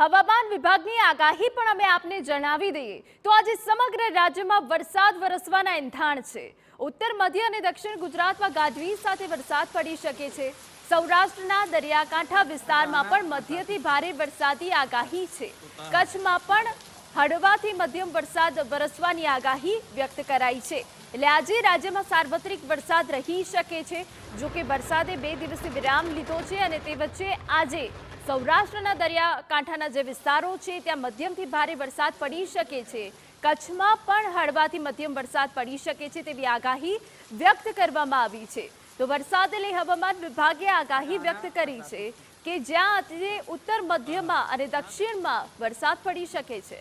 હવામાન વિભાગની આગાહી પણ અમે આપને જણાવી દઈએ તો આજે સમગ્ર રાજ્યમાં વરસાદ વરસવાના એંધાણ છે। ઉત્તર મધ્ય અને દક્ષિણ ગુજરાતમાં ગાજવીજ સાથે વરસાદ પડી શકે છે। સૌરાષ્ટ્રના દરિયાકાંઠા વિસ્તારમાં પણ મધ્યથી ભારે વરસાદની આગાહી છે। કચ્છમાં પણ હળવાથી મધ્યમ વરસાદ વરસવાની આગાહી વ્યક્ત કરાઈ છે। એટલે આજે રાજ્યમાં સાર્વત્રિક વરસાદ રહી શકે છે। જો કે વરસાદે 2 દિવસથી વિરામ લીધો છે અને તે વચ્ચે આજે સૌરાષ્ટ્રના દરિયાકાંઠાના જે વિસ્તારો છે ત્યાં મધ્યમથી ભારે વરસાદ પડી શકે છે। કચ્છમાં પણ હળવાથી મધ્યમ વરસાદ પડી શકે છે તેવી આગાહી વ્યક્ત કરવામાં આવી છે। તો વરસાદને લઈ હવામાન વિભાગે આગાહી વ્યક્ત કરી છે કે જ્યાં આજે ઉત્તર મધ્યમાં અને દક્ષિણમાં વરસાદ પડી શકે છે।